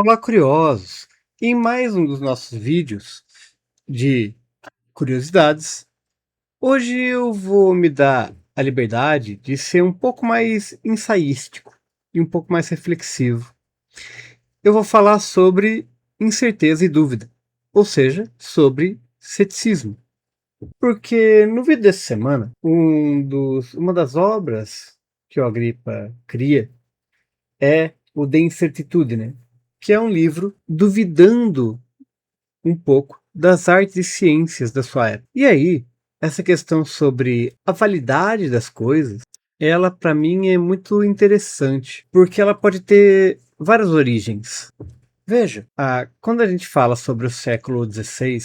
Olá, curiosos! Em mais um dos nossos vídeos de curiosidades, hoje eu vou me dar a liberdade de ser um pouco mais ensaístico e um pouco mais reflexivo. Eu vou falar sobre incerteza e dúvida, ou seja, sobre ceticismo. Porque no vídeo dessa semana, uma das obras que o Agripa cria é o De Incertitudine, que é um livro duvidando um pouco das artes e ciências da sua época. E aí, essa questão sobre a validade das coisas, ela para mim é muito interessante, porque ela pode ter várias origens. Veja, quando a gente fala sobre o século XVI,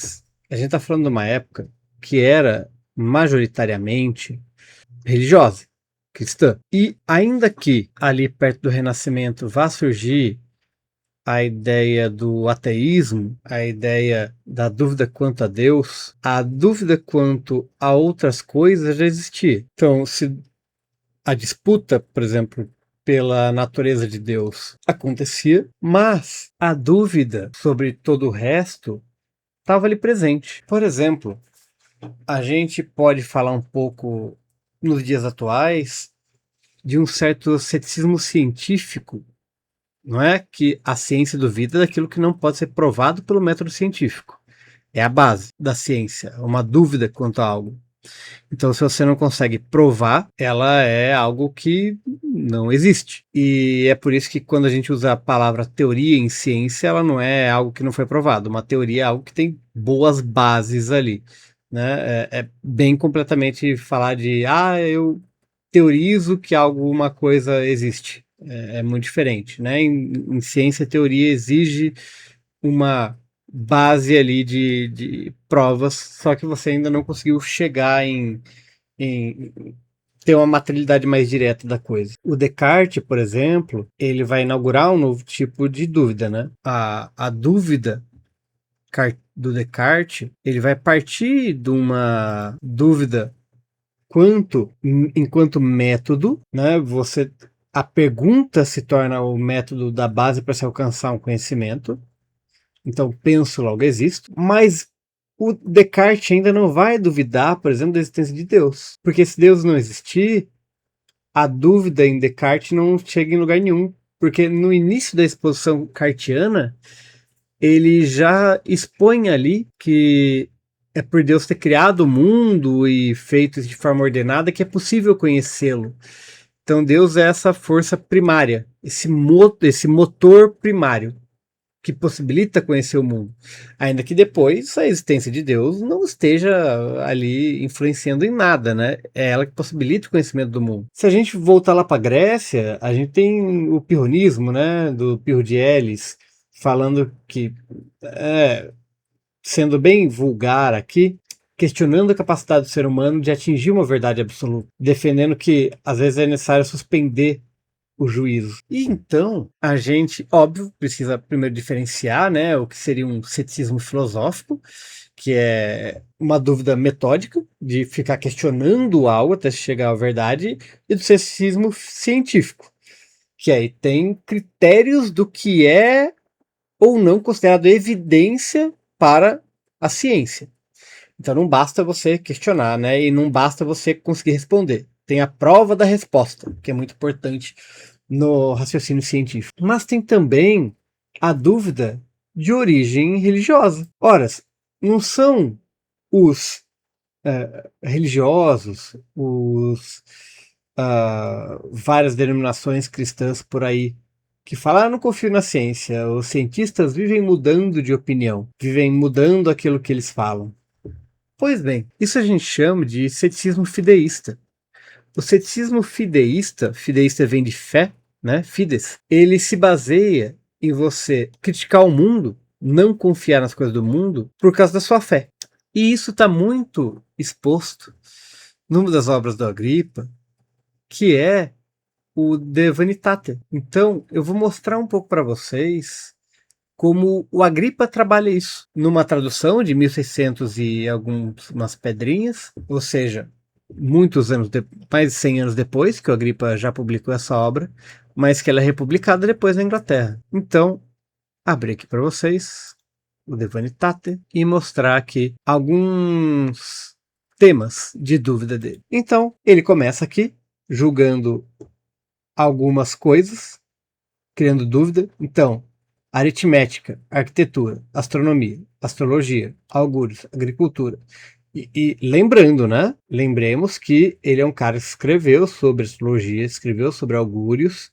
a gente está falando de uma época que era majoritariamente religiosa, cristã. E ainda que ali perto do Renascimento vá surgir a ideia do ateísmo, a ideia da dúvida quanto a Deus, a dúvida quanto a outras coisas já existia. Então, se a disputa, por exemplo, pela natureza de Deus acontecia, mas a dúvida sobre todo o resto estava ali presente. Por exemplo, a gente pode falar um pouco nos dias atuais de um certo ceticismo científico. Não é que a ciência duvida daquilo que não pode ser provado pelo método científico. É a base da ciência, uma dúvida quanto a algo. Então, se você não consegue provar, ela é algo que não existe. E é por isso que quando a gente usa a palavra teoria em ciência, ela não é algo que não foi provado. Uma teoria é algo que tem boas bases ali. Né? É bem completamente falar de, eu teorizo que alguma coisa existe. É muito diferente, né? Em ciência, a teoria exige uma base ali de provas, só que você ainda não conseguiu chegar em ter uma materialidade mais direta da coisa. O Descartes, por exemplo, ele vai inaugurar um novo tipo de dúvida, né? A dúvida do Descartes, ele vai partir de uma dúvida enquanto método, né? A pergunta se torna o método da base para se alcançar um conhecimento. Então, penso, logo existo. Mas o Descartes ainda não vai duvidar, por exemplo, da existência de Deus. Porque se Deus não existir, a dúvida em Descartes não chega em lugar nenhum. Porque no início da exposição cartiana, ele já expõe ali que é por Deus ter criado o mundo e feito de forma ordenada que é possível conhecê-lo. Então Deus é essa força primária, esse motor primário que possibilita conhecer o mundo. Ainda que depois a existência de Deus não esteja ali influenciando em nada, né? É ela que possibilita o conhecimento do mundo. Se a gente voltar lá para a Grécia, a gente tem o pirronismo, né? Do Pirro de Elis, falando que, sendo bem vulgar aqui, questionando a capacidade do ser humano de atingir uma verdade absoluta, defendendo que às vezes é necessário suspender o juízo. E então, a gente, óbvio, precisa primeiro diferenciar, né, o que seria um ceticismo filosófico, que é uma dúvida metódica, de ficar questionando algo até chegar à verdade, e do ceticismo científico, que aí tem critérios do que é ou não considerado evidência para a ciência. Então não basta você questionar, né? E não basta você conseguir responder. Tem a prova da resposta, que é muito importante no raciocínio científico. Mas tem também a dúvida de origem religiosa. Ora, não são os religiosos, várias denominações cristãs por aí que falam, não confio na ciência. Os cientistas vivem mudando de opinião, vivem mudando aquilo que eles falam. Pois bem, isso a gente chama de ceticismo fideísta. O ceticismo fideísta, fideísta vem de fé, né? Fides. Ele se baseia em você criticar o mundo, não confiar nas coisas do mundo por causa da sua fé. E isso está muito exposto numa das obras do Agripa, que é o De Vanitate. Então, eu vou mostrar um pouco para vocês como o Agripa trabalha isso, numa tradução de 1600 e algumas pedrinhas, ou seja, muitos anos, mais de 100 anos depois que o Agripa já publicou essa obra, mas que ela é republicada depois na Inglaterra. Então, abrir aqui para vocês o Devanitate e mostrar aqui alguns temas de dúvida dele. Então, ele começa aqui julgando algumas coisas, criando dúvida. Então, aritmética, arquitetura, astronomia, astrologia, augúrios, agricultura. E lembrando, né? Lembremos que ele é um cara que escreveu sobre astrologia, escreveu sobre augúrios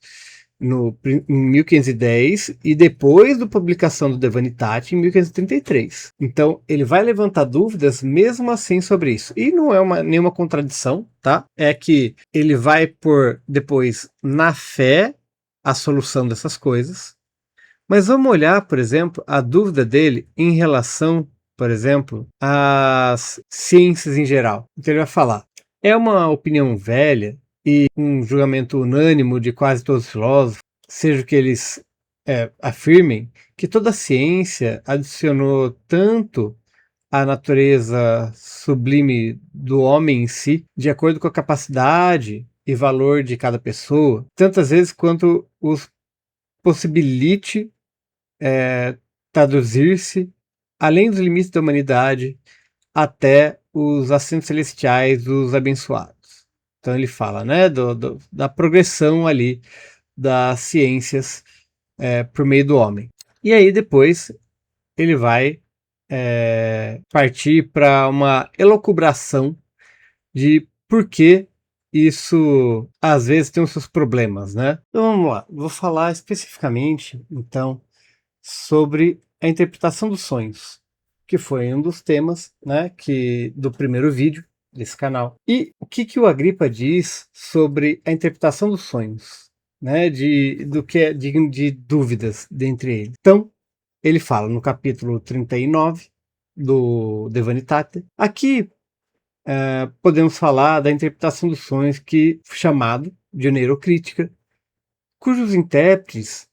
em 1510 e depois da publicação do Devanitate em 1533. Então, ele vai levantar dúvidas mesmo assim sobre isso. E não é nenhuma contradição, tá? É que ele vai pôr depois na fé a solução dessas coisas. Mas vamos olhar, por exemplo, a dúvida dele em relação, por exemplo, às ciências em geral. Então ele vai falar: é uma opinião velha e um julgamento unânime de quase todos os filósofos, seja o que eles afirmem, que toda a ciência adicionou tanto a natureza sublime do homem em si, de acordo com a capacidade e valor de cada pessoa, tantas vezes quanto os possibilite traduzir-se além dos limites da humanidade até os assentos celestiais dos abençoados. Então ele fala, né, da progressão ali das ciências por meio do homem. E aí depois ele vai partir para uma elucubração de por que isso às vezes tem os seus problemas, né? Então vamos lá, vou falar especificamente então sobre a interpretação dos sonhos, que foi um dos temas, né, do primeiro vídeo desse canal. E o que o Agripa diz sobre a interpretação dos sonhos, né, do que é de dúvidas dentre eles. Então, ele fala no capítulo 39 do Devanitate. Aqui podemos falar da interpretação dos sonhos que chamado de neurocrítica, cujos intérpretes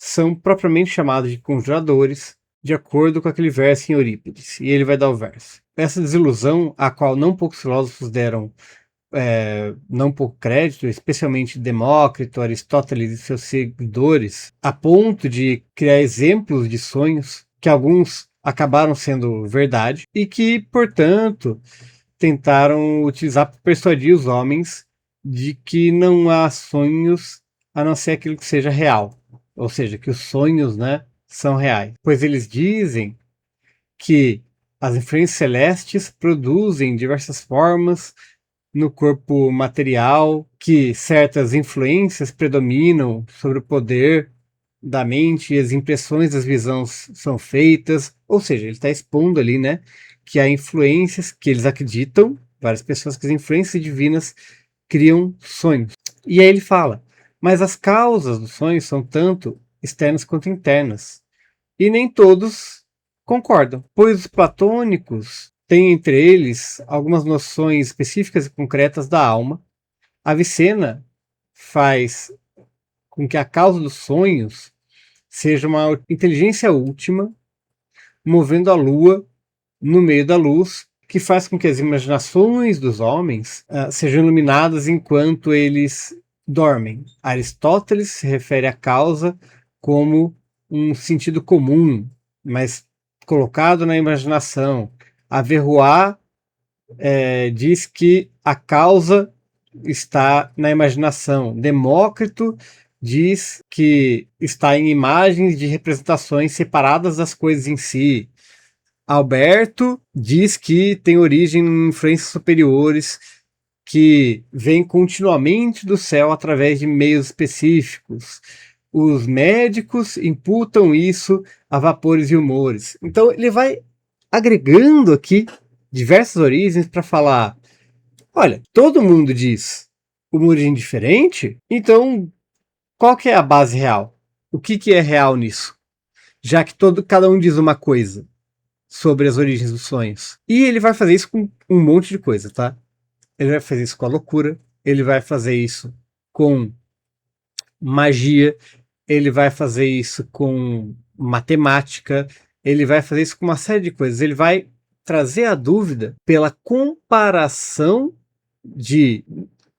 são propriamente chamados de conjuradores, de acordo com aquele verso em Eurípides. E ele vai dar o verso. Essa desilusão, a qual não poucos filósofos deram não pouco crédito, especialmente Demócrito, Aristóteles e seus seguidores, a ponto de criar exemplos de sonhos que alguns acabaram sendo verdade e que, portanto, tentaram utilizar para persuadir os homens de que não há sonhos a não ser aquilo que seja real. Ou seja, que os sonhos, né, são reais. Pois eles dizem que as influências celestes produzem diversas formas no corpo material, que certas influências predominam sobre o poder da mente e as impressões das visões são feitas. Ou seja, ele está expondo ali, né, que há influências que eles acreditam, várias pessoas, que as influências divinas criam sonhos. E aí ele fala: mas as causas dos sonhos são tanto externas quanto internas. E nem todos concordam, pois os platônicos têm entre eles algumas noções específicas e concretas da alma. Avicena faz com que a causa dos sonhos seja uma inteligência última, movendo a lua no meio da luz, que faz com que as imaginações dos homens sejam iluminadas enquanto eles dormem. Aristóteles se refere à causa como um sentido comum, mas colocado na imaginação. Averroes diz que a causa está na imaginação. Demócrito diz que está em imagens de representações separadas das coisas em si. Alberto diz que tem origem em influências superiores que vêm continuamente do céu através de meios específicos. Os médicos imputam isso a vapores e humores. Então ele vai agregando aqui diversas origens para falar: olha, todo mundo diz uma origem diferente, então qual que é a base real? O que é real nisso? Já que cada um diz uma coisa sobre as origens dos sonhos. E ele vai fazer isso com um monte de coisa, tá? Ele vai fazer isso com a loucura, ele vai fazer isso com magia, ele vai fazer isso com matemática, ele vai fazer isso com uma série de coisas. Ele vai trazer a dúvida pela comparação de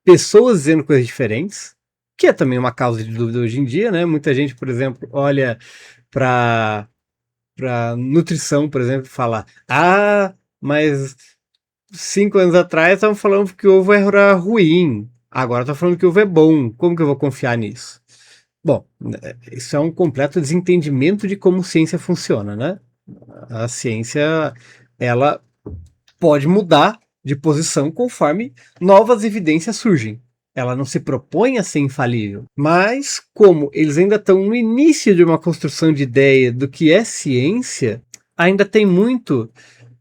pessoas dizendo coisas diferentes, que é também uma causa de dúvida hoje em dia, né? Muita gente, por exemplo, olha para nutrição, por exemplo, falar: mas 5 anos atrás estavam falando que o ovo era ruim, agora estão falando que o ovo é bom, como que eu vou confiar nisso? Bom, isso é um completo desentendimento de como ciência funciona, né? A ciência, ela pode mudar de posição conforme novas evidências surgem. Ela não se propõe a ser infalível. Mas, como eles ainda estão no início de uma construção de ideia do que é ciência, ainda tem muito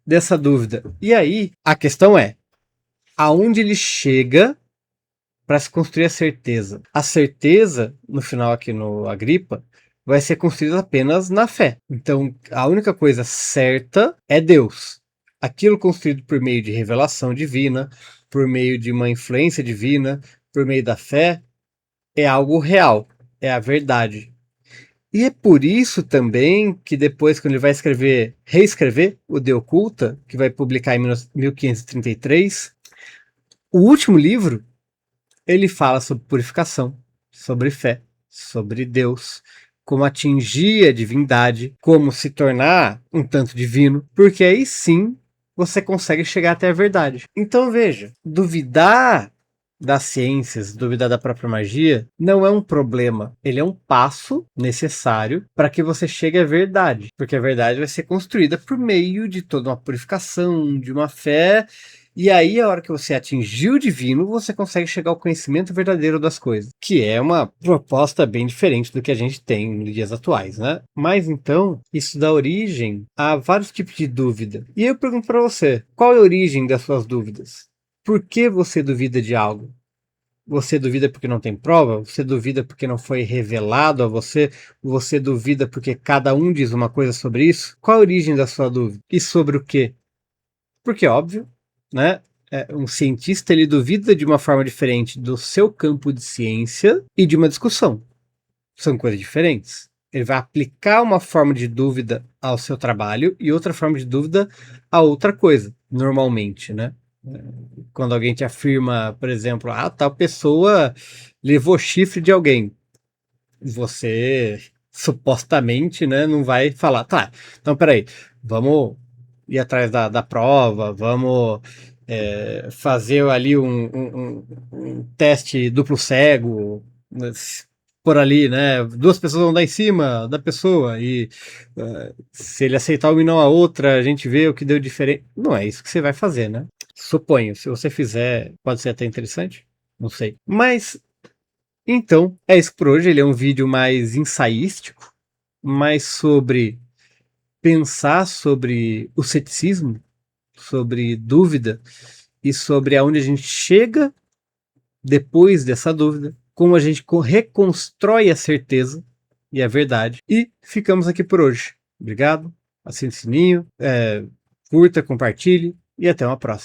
dessa dúvida. E aí, a questão é, aonde ele chega para se construir a certeza? A certeza, no final aqui no Agripa, vai ser construída apenas na fé. Então, a única coisa certa é Deus. Aquilo construído por meio de revelação divina, por meio de uma influência divina, por meio da fé, é algo real, é a verdade. E é por isso também que depois, quando ele vai reescrever o De Oculta, que vai publicar em 1533, o último livro, ele fala sobre purificação, sobre fé, sobre Deus, como atingir a divindade, como se tornar um tanto divino, porque aí sim você consegue chegar até a verdade. Então veja, duvidar das ciências, duvidar da própria magia, não é um problema. Ele é um passo necessário para que você chegue à verdade, porque a verdade vai ser construída por meio de toda uma purificação, de uma fé. E aí, a hora que você atingir o divino, você consegue chegar ao conhecimento verdadeiro das coisas, que é uma proposta bem diferente do que a gente tem nos dias atuais, né? Mas então, isso dá origem a vários tipos de dúvida. E eu pergunto para você, qual é a origem das suas dúvidas? Por que você duvida de algo? Você duvida porque não tem prova? Você duvida porque não foi revelado a você? Você duvida porque cada um diz uma coisa sobre isso? Qual a origem da sua dúvida? E sobre o quê? Porque, óbvio, né? Um cientista ele duvida de uma forma diferente do seu campo de ciência e de uma discussão. São coisas diferentes. Ele vai aplicar uma forma de dúvida ao seu trabalho e outra forma de dúvida a outra coisa, normalmente, né? Quando alguém te afirma, por exemplo, tal pessoa levou chifre de alguém, você supostamente, né, não vai falar, tá, então peraí, vamos ir atrás da prova, vamos fazer ali um teste duplo cego, por ali, né? Duas pessoas vão dar em cima da pessoa e se ele aceitar uma e não a outra, a gente vê o que deu diferente. Não é isso que você vai fazer, né? Suponho, se você fizer, pode ser até interessante, não sei. Mas então, é isso por hoje. Ele é um vídeo mais ensaístico, mais sobre pensar sobre o ceticismo, sobre dúvida e sobre aonde a gente chega depois dessa dúvida, como a gente reconstrói a certeza e a verdade. E ficamos aqui por hoje. Obrigado, assine o sininho, curta, compartilhe e até uma próxima.